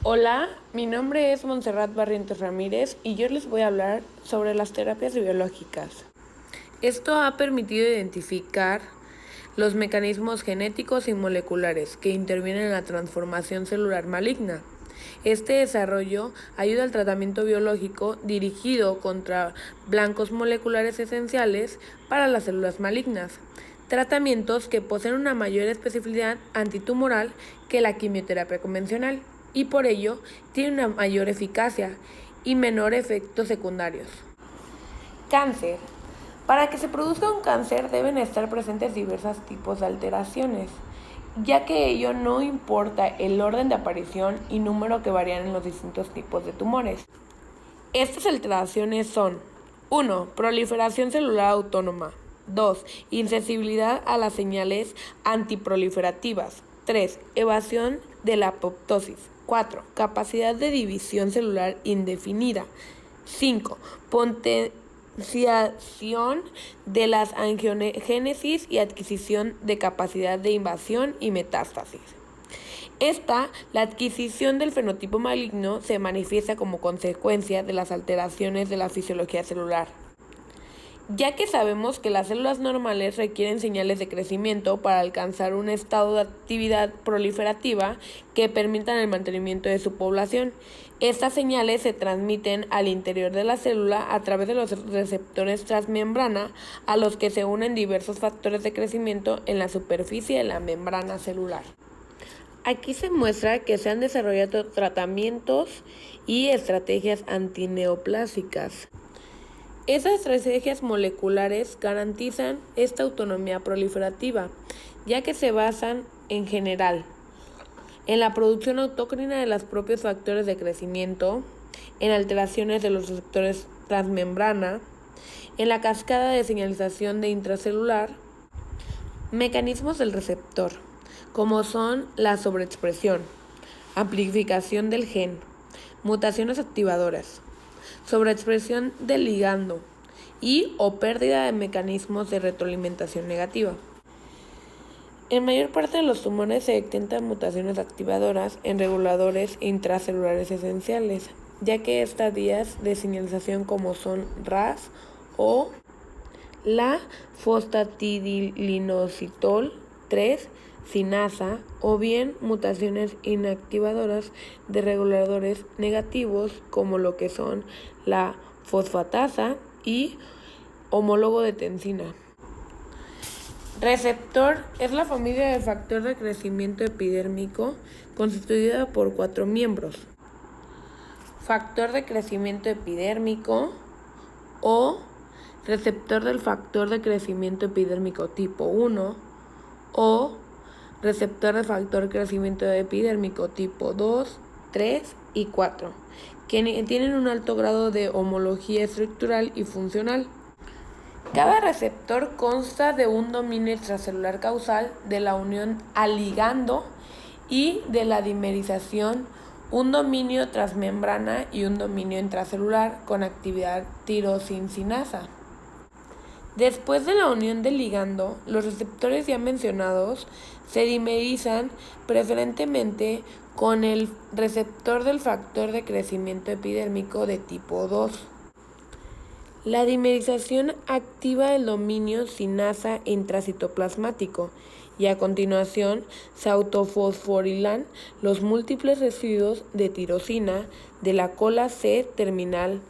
Hola, mi nombre es Montserrat Barrientos Ramírez y yo les voy a hablar sobre las terapias biológicas. Esto ha permitido identificar los mecanismos genéticos y moleculares que intervienen en la transformación celular maligna. Este desarrollo ayuda al tratamiento biológico dirigido contra blancos moleculares esenciales para las células malignas, tratamientos que poseen una mayor especificidad antitumoral que la quimioterapia convencional y por ello tienen una mayor eficacia y menor efectos secundarios. Cáncer. Para que se produzca un cáncer deben estar presentes diversos tipos de alteraciones, ya que ello no importa el orden de aparición y número que varían en los distintos tipos de tumores. Estas alteraciones son 1. Proliferación celular autónoma. 2. Insensibilidad a las señales antiproliferativas. 3. Evasión de la apoptosis. 4. Capacidad de división celular indefinida. 5. Potenciación de las angiogénesis y adquisición de capacidad de invasión y metástasis. La adquisición del fenotipo maligno se manifiesta como consecuencia de las alteraciones de la fisiología celular. Ya que sabemos que las células normales requieren señales de crecimiento para alcanzar un estado de actividad proliferativa que permitan el mantenimiento de su población, estas señales se transmiten al interior de la célula a través de los receptores transmembrana a los que se unen diversos factores de crecimiento en la superficie de la membrana celular. Aquí se muestra que se han desarrollado tratamientos y estrategias antineoplásicas. Esas estrategias moleculares garantizan esta autonomía proliferativa, ya que se basan, en general, en la producción autócrina de los propios factores de crecimiento, en alteraciones de los receptores transmembrana, en la cascada de señalización de intracelular, mecanismos del receptor, como son la sobreexpresión, amplificación del gen, mutaciones activadoras, sobreexpresión del ligando y o pérdida de mecanismos de retroalimentación negativa. En mayor parte de los tumores se detectan mutaciones activadoras en reguladores intracelulares esenciales, ya que estas vías de señalización como son RAS o la fosfatidilinositol 3 sinasa o bien mutaciones inactivadoras de reguladores negativos como lo que son la fosfatasa y homólogo de tensina. Receptor es la familia del factor de crecimiento epidérmico constituida por 4 miembros. Factor de crecimiento epidérmico o receptor del factor de crecimiento epidérmico tipo 1 o receptor del factor de crecimiento epidérmico tipo 2, 3 y 4, que tienen un alto grado de homología estructural y funcional. Cada receptor consta de un dominio extracelular causal de la unión al ligando y de la dimerización, un dominio transmembrana y un dominio intracelular con actividad tirosinasa. Después de la unión del ligando, los receptores ya mencionados se dimerizan preferentemente con el receptor del factor de crecimiento epidérmico de tipo 2. La dimerización activa el dominio sinasa intracitoplasmático y a continuación se autofosforilan los múltiples residuos de tirosina de la cola C terminal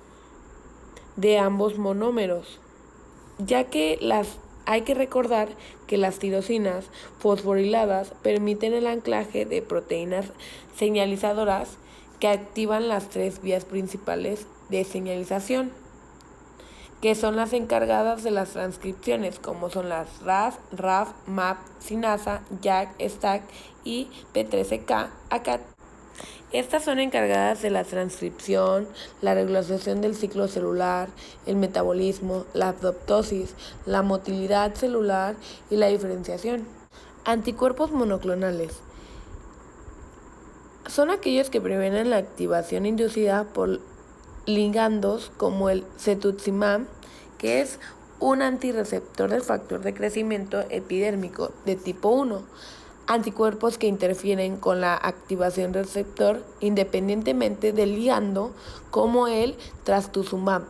de ambos monómeros, ya que hay que recordar que las tirosinas fosforiladas permiten el anclaje de proteínas señalizadoras que activan las 3 vías principales de señalización, que son las encargadas de las transcripciones, como son las RAS, RAF, MAP, sinasa, JAK, STAC y P13K, ACAT. Estas son encargadas de la transcripción, la regulación del ciclo celular, el metabolismo, la apoptosis, la motilidad celular y la diferenciación. Anticuerpos monoclonales son aquellos que previenen la activación inducida por ligandos como el cetuximab, que es un antirreceptor del factor de crecimiento epidérmico de tipo 1, anticuerpos que interfieren con la activación del receptor independientemente del ligando, como el trastuzumab,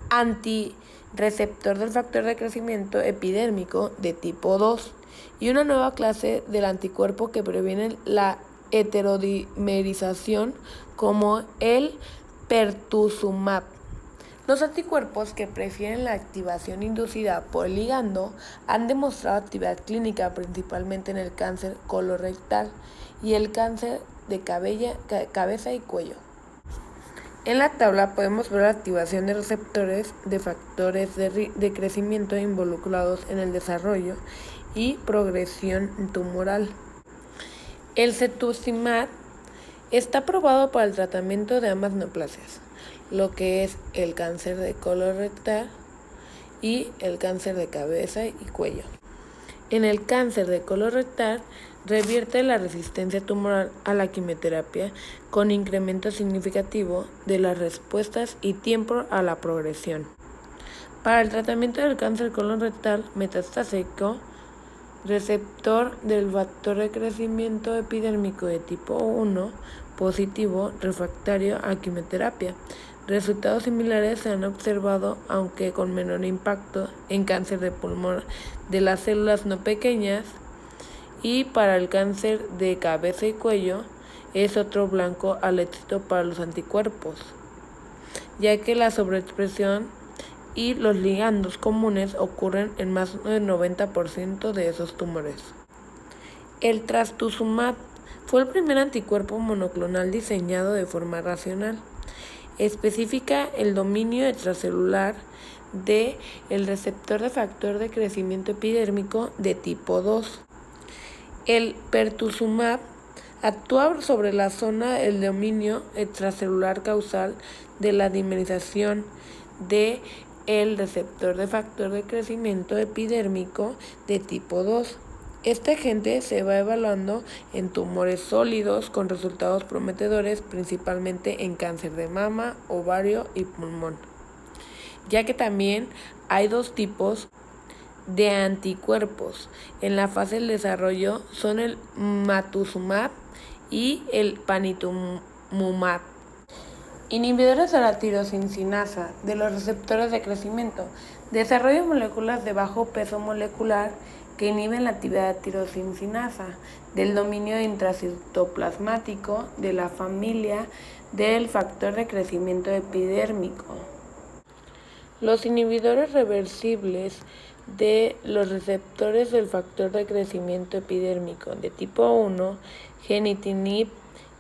antirreceptor del factor de crecimiento epidérmico de tipo 2, y una nueva clase del anticuerpo que previene la heterodimerización, como el pertuzumab. Los anticuerpos que prefieren la activación inducida por el ligando han demostrado actividad clínica principalmente en el cáncer colorectal y el cáncer de cabeza y cuello. En la tabla podemos ver la activación de receptores de factores de crecimiento involucrados en el desarrollo y progresión tumoral. El cetuximab está aprobado para el tratamiento de ambas neoplasias, lo que es el cáncer de colorectal y el cáncer de cabeza y cuello. En el cáncer de colorectal revierte la resistencia tumoral a la quimioterapia con incremento significativo de las respuestas y tiempo a la progresión. Para el tratamiento del cáncer colorectal metastásico, receptor del factor de crecimiento epidérmico de tipo 1 positivo refractario a quimioterapia. Resultados similares se han observado, aunque con menor impacto, en cáncer de pulmón de las células no pequeñas, y para el cáncer de cabeza y cuello es otro blanco al éxito para los anticuerpos, ya que la sobreexpresión y los ligandos comunes ocurren en más del 90% de esos tumores. El trastuzumab fue el primer anticuerpo monoclonal diseñado de forma racional. Especifica el dominio extracelular de el receptor de factor de crecimiento epidérmico de tipo 2. El pertuzumab actúa sobre la zona del dominio extracelular causal de la dimerización de el receptor de factor de crecimiento epidérmico de tipo 2. Este agente se va evaluando en tumores sólidos con resultados prometedores, principalmente en cáncer de mama, ovario y pulmón, ya que también hay dos tipos de anticuerpos en la fase del desarrollo, son el matuzumab y el panitumumab. Inhibidores de la tirosincinasa de los receptores de crecimiento. Desarrollo moléculas de bajo peso molecular que inhiben la actividad de tirosincinasa del dominio intracitoplasmático de la familia del factor de crecimiento epidérmico. Los inhibidores reversibles de los receptores del factor de crecimiento epidérmico de tipo 1, genitinib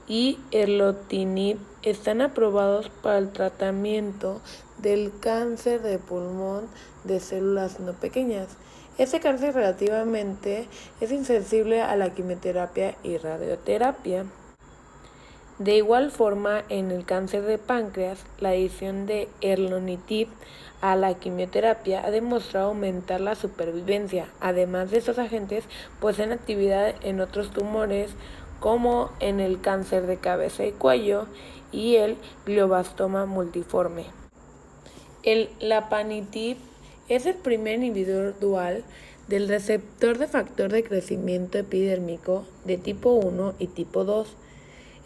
y erlotinib, están aprobados para el tratamiento del cáncer de pulmón de células no pequeñas. Este cáncer relativamente es insensible a la quimioterapia y radioterapia. De igual forma, en el cáncer de páncreas, la adición de erlotinib a la quimioterapia ha demostrado aumentar la supervivencia. Además de estos agentes, poseen actividad en otros tumores como en el cáncer de cabeza y cuello y el glioblastoma multiforme. El lapanitib es el primer inhibidor dual del receptor de factor de crecimiento epidérmico de tipo 1 y tipo 2.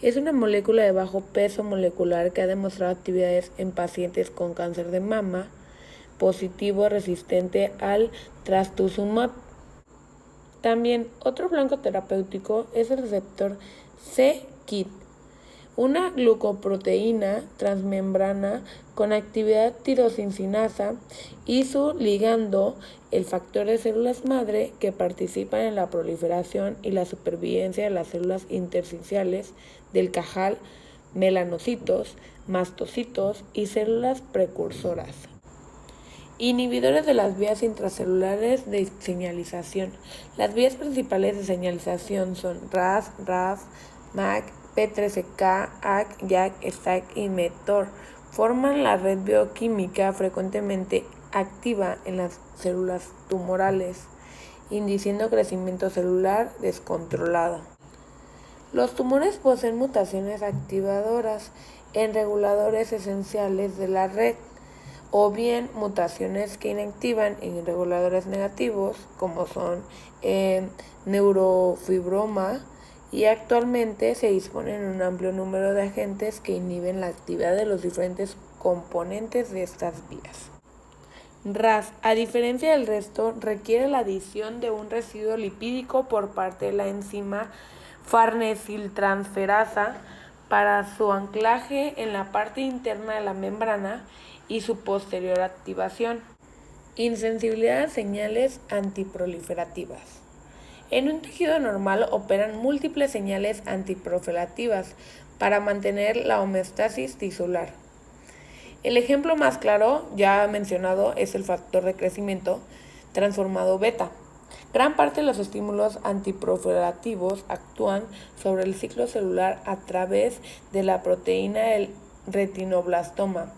Es una molécula de bajo peso molecular que ha demostrado actividades en pacientes con cáncer de mama positivo resistente al trastuzumab. También otro blanco terapéutico es el receptor c-KIT, una glucoproteína transmembrana con actividad tirosincinasa y su ligando, el factor de células madre que participan en la proliferación y la supervivencia de las células intersticiales del cajal, melanocitos, mastocitos y células precursoras. Inhibidores de las vías intracelulares de señalización. Las vías principales de señalización son RAS, RAF, MAC, P13K, AC, JAK, STAC y METOR. Forman la red bioquímica frecuentemente activa en las células tumorales, induciendo crecimiento celular descontrolado. Los tumores poseen mutaciones activadoras en reguladores esenciales de la red. o bien mutaciones que inactivan en reguladores negativos, como son neurofibroma, y actualmente se disponen un amplio número de agentes que inhiben la actividad de los diferentes componentes de estas vías. RAS, a diferencia del resto, requiere la adición de un residuo lipídico por parte de la enzima farnesiltransferasa para su anclaje en la parte interna de la membrana y su posterior activación. Insensibilidad a señales antiproliferativas. En un tejido normal operan múltiples señales antiproliferativas para mantener la homeostasis tisular. El ejemplo más claro, ya mencionado, es el factor de crecimiento transformado beta. Gran parte de los estímulos antiproliferativos actúan sobre el ciclo celular a través de la proteína del retinoblastoma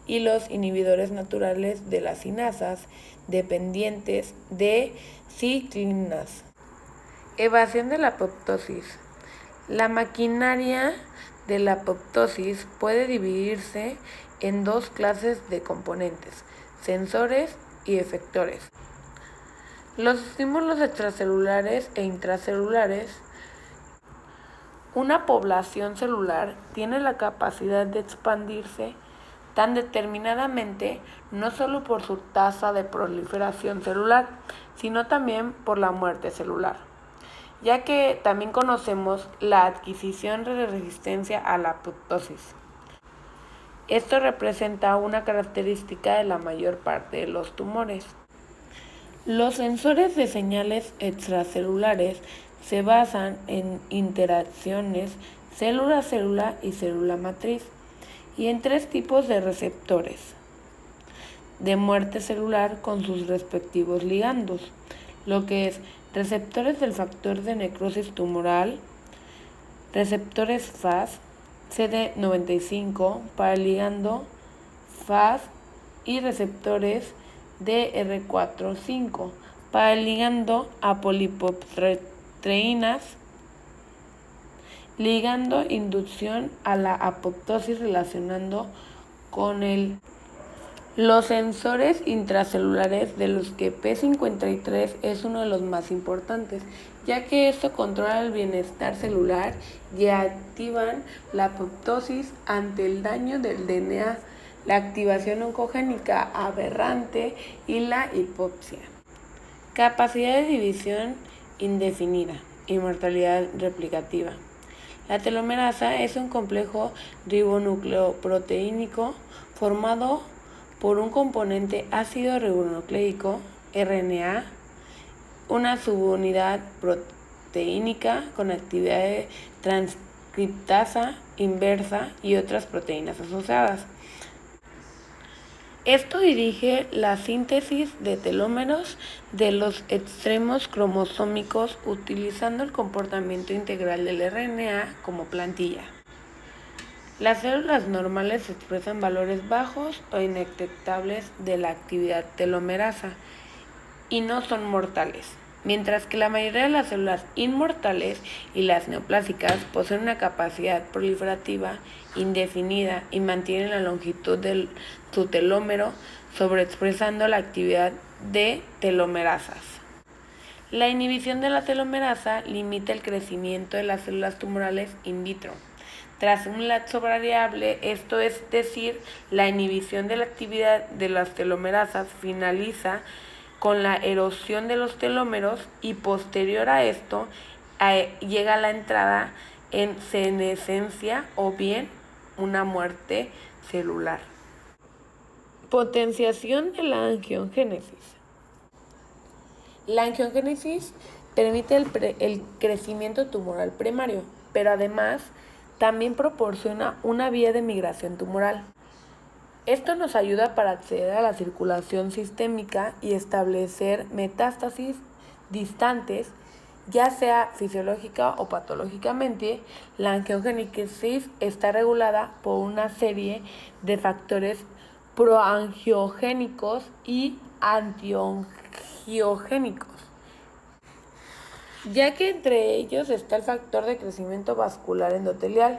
y los inhibidores naturales de las cinasas dependientes de ciclinas. Evasión de la apoptosis. La maquinaria de la apoptosis puede dividirse en dos clases de componentes, sensores y efectores. Los estímulos extracelulares e intracelulares. Una población celular tiene la capacidad de expandirse tan determinadamente no solo por su tasa de proliferación celular, sino también por la muerte celular, ya que también conocemos la adquisición de resistencia a la apoptosis. Esto representa una característica de la mayor parte de los tumores. Los sensores de señales extracelulares se basan en interacciones célula-célula y célula matriz y en tres tipos de receptores de muerte celular con sus respectivos ligandos, lo que es receptores del factor de necrosis tumoral, receptores FAS, CD95 para el ligando FAS y receptores DR4/5 para el ligando a polipoproteínas, ligando inducción a la apoptosis relacionando con los sensores intracelulares, de los que P53 es uno de los más importantes, ya que esto controla el bienestar celular y activan la apoptosis ante el daño del DNA, la activación oncogénica aberrante y la hipoxia. Capacidad de división indefinida, inmortalidad replicativa. La telomerasa es un complejo ribonucleoproteínico formado por un componente ácido ribonucleico, RNA, una subunidad proteínica con actividad de transcriptasa inversa y otras proteínas asociadas. Esto dirige la síntesis de telómeros de los extremos cromosómicos utilizando el comportamiento integral del RNA como plantilla. Las células normales expresan valores bajos o indetectables de la actividad telomerasa y no son mortales, mientras que la mayoría de las células inmortales y las neoplásicas poseen una capacidad proliferativa indefinida y mantienen la longitud de su telómero, sobreexpresando la actividad de telomerasas. La inhibición de la telomerasa limita el crecimiento de las células tumorales in vitro. Tras un lapso variable, esto es decir, la inhibición de la actividad de las telomerasas finaliza con la erosión de los telómeros y posterior a esto llega la entrada en senescencia o bien una muerte celular. Potenciación de la angiogénesis. La angiogénesis permite el crecimiento tumoral primario, pero además también proporciona una vía de migración tumoral. Esto nos ayuda para acceder a la circulación sistémica y establecer metástasis distantes, ya sea fisiológica o patológicamente. La angiogénesis está regulada por una serie de factores proangiogénicos y antiangiogénicos, ya que entre ellos está el factor de crecimiento vascular endotelial,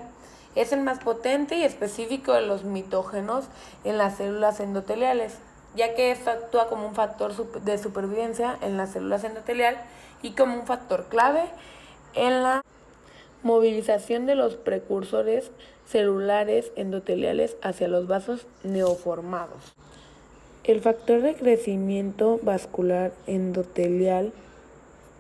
Es el más potente y específico de los mitógenos en las células endoteliales, ya que esto actúa como un factor de supervivencia en las células endoteliales y como un factor clave en la movilización de los precursores celulares endoteliales hacia los vasos neoformados. El factor de crecimiento vascular endotelial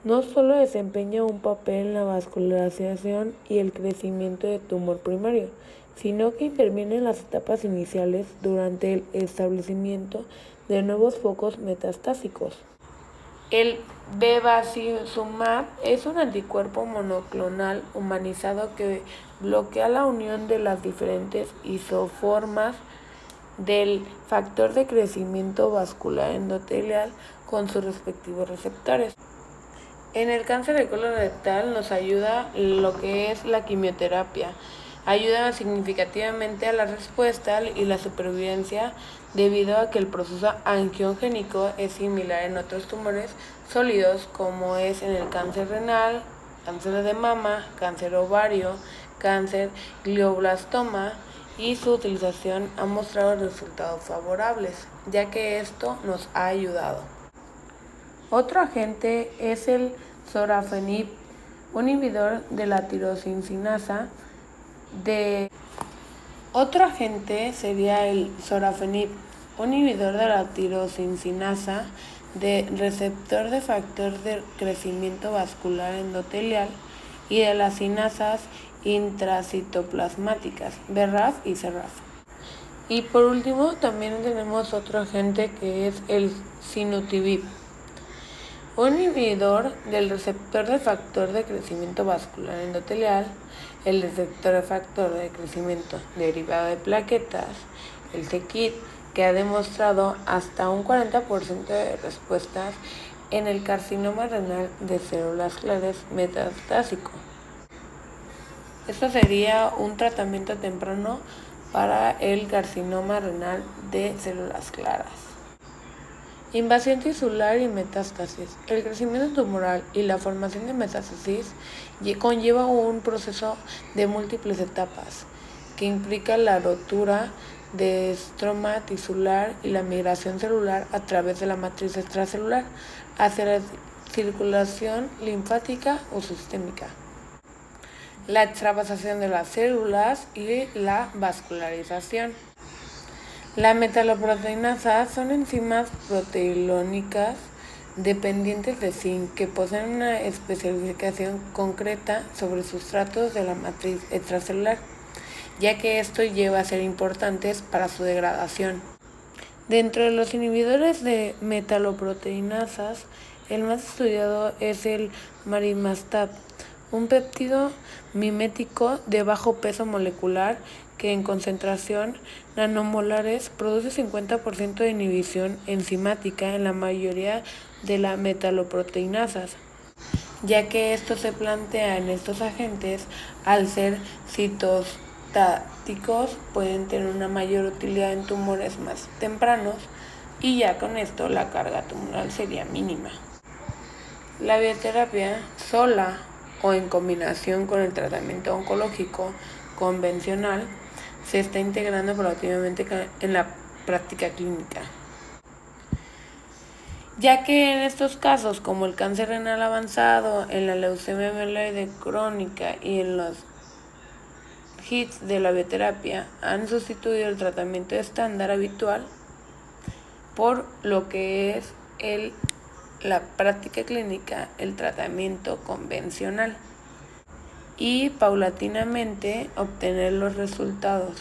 no solo desempeña un papel en la vascularización y el crecimiento de tumor primario, sino que interviene en las etapas iniciales durante el establecimiento de nuevos focos metastásicos. El bevacizumab es un anticuerpo monoclonal humanizado que bloquea la unión de las diferentes isoformas del factor de crecimiento vascular endotelial con sus respectivos receptores. En el cáncer de colon rectal nos ayuda lo que es la quimioterapia. Ayuda significativamente a la respuesta y la supervivencia debido a que el proceso angiogénico es similar en otros tumores sólidos como es en el cáncer renal, cáncer de mama, cáncer ovario, cáncer glioblastoma, y su utilización ha mostrado resultados favorables, ya que esto nos ha ayudado. Otro agente es el sorafenib, un inhibidor de la tirosina Otro agente sería el sorafenib, un inhibidor de la tirosinasa de receptor de factor de crecimiento vascular endotelial y de las sinasas intracitoplasmáticas, BRAF y CRAF. Y por último también tenemos otro agente que es el sunitinib, un inhibidor del receptor de factor de crecimiento vascular endotelial, el receptor de factor de crecimiento derivado de plaquetas, el c-KIT, que ha demostrado hasta un 40% de respuestas en el carcinoma renal de células claras metastásico. Esto sería un tratamiento temprano para el carcinoma renal de células claras. Invasión tisular y metástasis. El crecimiento tumoral y la formación de metástasis conlleva un proceso de múltiples etapas que implica la rotura de estroma tisular y la migración celular a través de la matriz extracelular hacia la circulación linfática o sistémica, la extravasación de las células y la vascularización. Las metaloproteinasas son enzimas proteológicas dependientes de zinc que poseen una especificación concreta sobre sustratos de la matriz extracelular, ya que esto lleva a ser importantes para su degradación. Dentro de los inhibidores de metaloproteinasas, el más estudiado es el marimastat, un péptido mimético de bajo peso molecular que en concentración nanomolares produce 50% de inhibición enzimática en la mayoría de las metaloproteinasas, ya que esto se plantea en estos agentes al ser citostáticos pueden tener una mayor utilidad en tumores más tempranos y ya con esto la carga tumoral sería mínima. La bioterapia sola o en combinación con el tratamiento oncológico convencional se está integrando progresivamente en la práctica clínica, ya que en estos casos como el cáncer renal avanzado, en la leucemia mieloide crónica y en los hits de la bioterapia han sustituido el tratamiento estándar habitual por lo que es la práctica clínica, el tratamiento convencional y paulatinamente obtener los resultados.